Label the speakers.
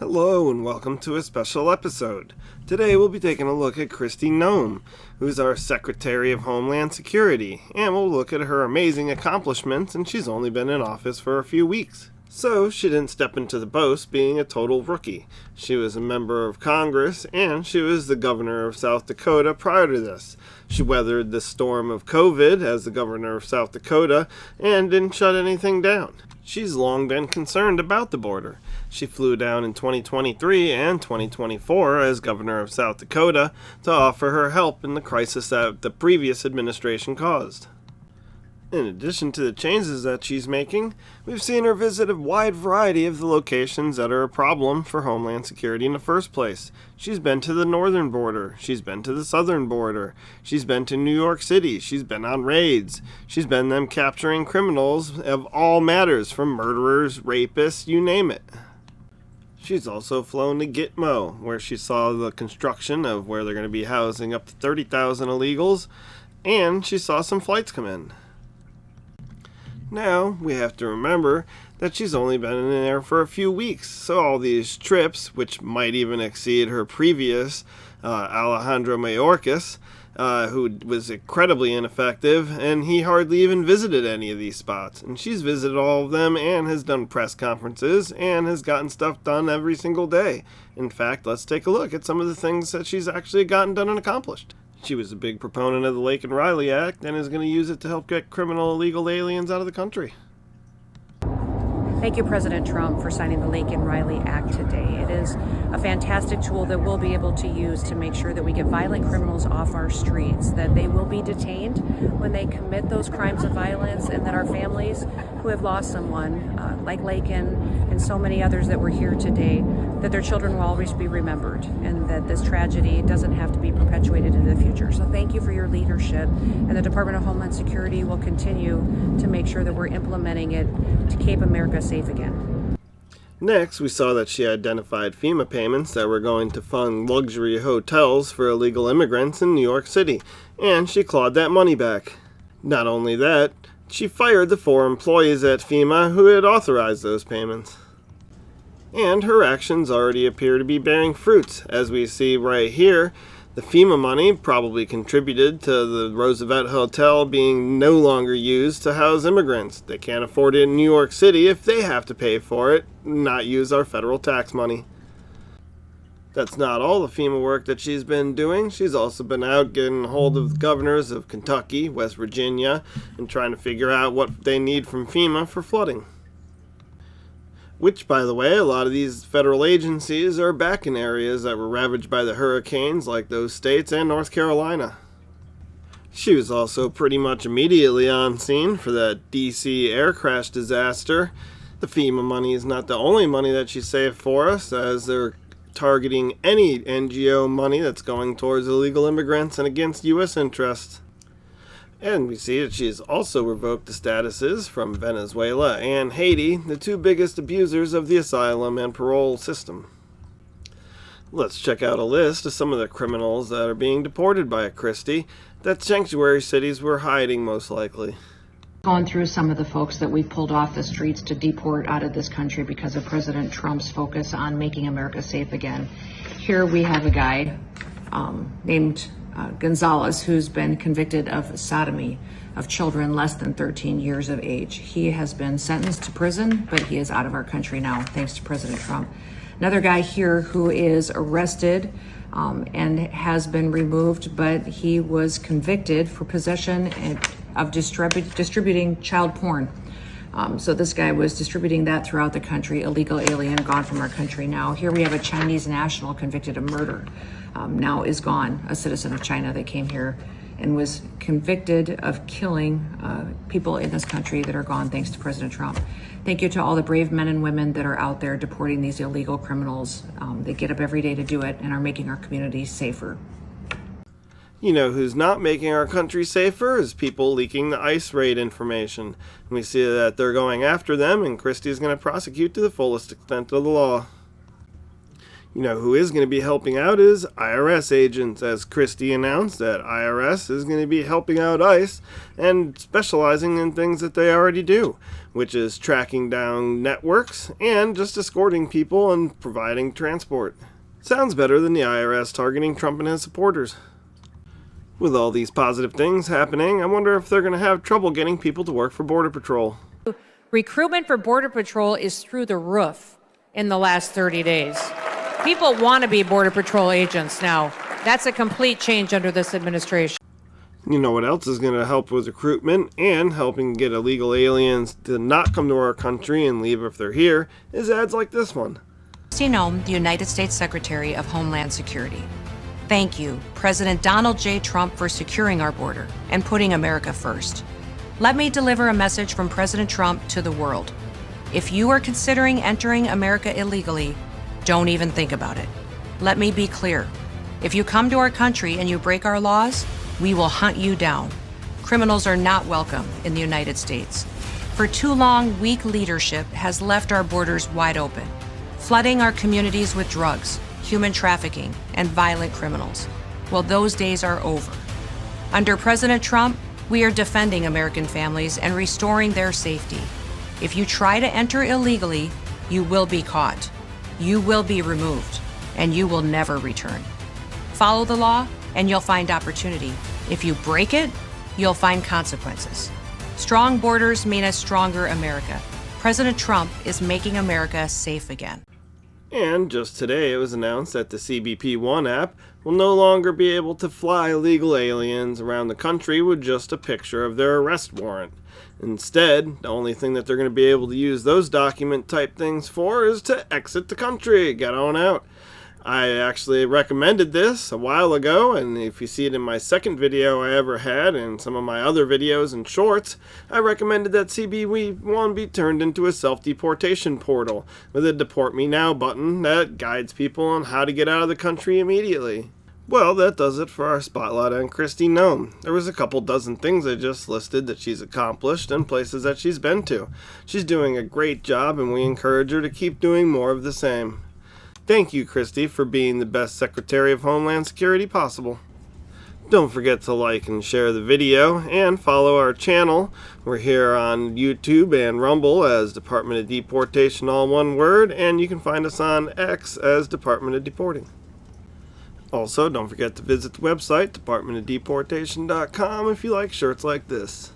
Speaker 1: Hello and welcome to a special episode. Today we'll be taking a look at Kristi Noem, who's our Secretary of Homeland Security, and we'll look at her amazing accomplishments, and she's only been in office for a few weeks. So she didn't step into the post being a total rookie. She was a member of Congress, and she was the governor of South Dakota prior to this. She weathered the storm of COVID as the governor of South Dakota and didn't shut anything down. She's long been concerned about the border. She flew down in 2023 and 2024 as governor of South Dakota to offer her help in the crisis that the previous administration caused. In addition to the changes that she's making, we've seen her visit a wide variety of the locations that are a problem for Homeland Security in the first place. She's been to the northern border, she's been to the southern border, she's been to New York City, she's been on raids, she's been them capturing criminals of all matters, from murderers, rapists, you name it. She's also flown to Gitmo, where she saw the construction of where they're going to be housing up to 30,000 illegals, and she saw some flights come in. Now, we have to remember that she's only been in there for a few weeks, so all these trips, which might even exceed her previous Alejandro Mayorkas, who was incredibly ineffective, and he hardly even visited any of these spots. And she's visited all of them and has done press conferences and has gotten stuff done every single day. In fact, let's take a look at some of the things that she's actually gotten done and accomplished. She was a big proponent of the Laken Riley Act and is going to use it to help get criminal illegal aliens out of the country.
Speaker 2: Thank you, President Trump, for signing the Laken Riley Act today. It is a fantastic tool that we'll be able to use to make sure that we get violent criminals off our streets, that they will be detained when they commit those crimes of violence, and that our families who have lost someone, like Laken and so many others that were here today, that their children will always be remembered, and that this tragedy doesn't have to be perpetuated into the future. So thank you for your leadership, and the Department of Homeland Security will continue to make sure that we're implementing it to keep America safe again.
Speaker 1: Next, we saw that she identified FEMA payments that were going to fund luxury hotels for illegal immigrants in New York City, and she clawed that money back. Not only that, she fired the 4 employees at FEMA who had authorized those payments. And her actions already appear to be bearing fruits, as we see right here. The FEMA money probably contributed to the Roosevelt Hotel being no longer used to house immigrants. They can't afford it in New York City if they have to pay for it, not use our federal tax money. That's not all the FEMA work that she's been doing. She's also been out getting hold of the governors of Kentucky, West Virginia, and trying to figure out what they need from FEMA for flooding. Which, by the way, a lot of these federal agencies are back in areas that were ravaged by the hurricanes, like those states and North Carolina. She was also pretty much immediately on scene for that D.C. air crash disaster. The FEMA money is not the only money that she saved for us, as they're targeting any NGO money that's going towards illegal immigrants and against U.S. interests. And we see that she has also revoked the statuses from Venezuela and Haiti, the 2 biggest abusers of the asylum and parole system. Let's check out a list of some of the criminals that are being deported by Kristi that sanctuary cities were hiding most likely.
Speaker 3: Going through some of the folks that we pulled off the streets to deport out of this country because of President Trump's focus on making America safe again. Here we have a guy named Gonzalez, who's been convicted of sodomy of children less than 13 years of age. He has been sentenced to prison, but he is out of our country now, thanks to President Trump. Another guy here who is arrested and has been removed, but he was convicted for possession of distributing child porn. So this guy was distributing that throughout the country, illegal alien, gone from our country now. Here we have a Chinese national convicted of murder, now is gone, a citizen of China that came here and was convicted of killing people in this country that are gone thanks to President Trump. Thank you to all the brave men and women that are out there deporting these illegal criminals. They get up every day to do it and are making our communities safer.
Speaker 1: You know who's not making our country safer is people leaking the ICE raid information. And we see that they're going after them, and Kristi's going to prosecute to the fullest extent of the law. You know who is going to be helping out is IRS agents, as Kristi announced that IRS is going to be helping out ICE and specializing in things that they already do, which is tracking down networks and just escorting people and providing transport. Sounds better than the IRS targeting Trump and his supporters. With all these positive things happening, I wonder if they're going to have trouble getting people to work for Border Patrol.
Speaker 2: Recruitment for Border Patrol is through the roof in the last 30 days. People want to be Border Patrol agents now. That's a complete change under this administration.
Speaker 1: You know what else is going to help with recruitment and helping get illegal aliens to not come to our country and leave if they're here is ads like this one.
Speaker 2: Kristi Noem, the United States Secretary of Homeland Security. Thank you, President Donald J. Trump, for securing our border and putting America first. Let me deliver a message from President Trump to the world. If you are considering entering America illegally, don't even think about it. Let me be clear. If you come to our country and you break our laws, we will hunt you down. Criminals are not welcome in the United States. For too long, weak leadership has left our borders wide open, flooding our communities with drugs, human trafficking, and violent criminals. Well, those days are over. Under President Trump, we are defending American families and restoring their safety. If you try to enter illegally, you will be caught. You will be removed, and you will never return. Follow the law, and you'll find opportunity. If you break it, you'll find consequences. Strong borders mean a stronger America. President Trump is making America safe again.
Speaker 1: And just today it was announced that the CBP One app will no longer be able to fly illegal aliens around the country with just a picture of their arrest warrant. Instead, the only thing that they're going to be able to use those document type things for is to exit the country, get on out. I actually recommended this a while ago, and if you see it in my second video I ever had and some of my other videos and shorts, I recommended that CBP1 be turned into a self-deportation portal with a Deport Me Now button that guides people on how to get out of the country immediately. Well, that does it for our spotlight on Kristi Noem. There was a couple dozen things I just listed that she's accomplished and places that she's been to. She's doing a great job, and we encourage her to keep doing more of the same. Thank you, Kristi, for being the best Secretary of Homeland Security possible. Don't forget to like and share the video and follow our channel. We're here on YouTube and Rumble as Department of Deportation, all one word, and you can find us on X as Department of Deporting. Also, don't forget to visit the website, departmentofdeportation.com, if you like shirts like this.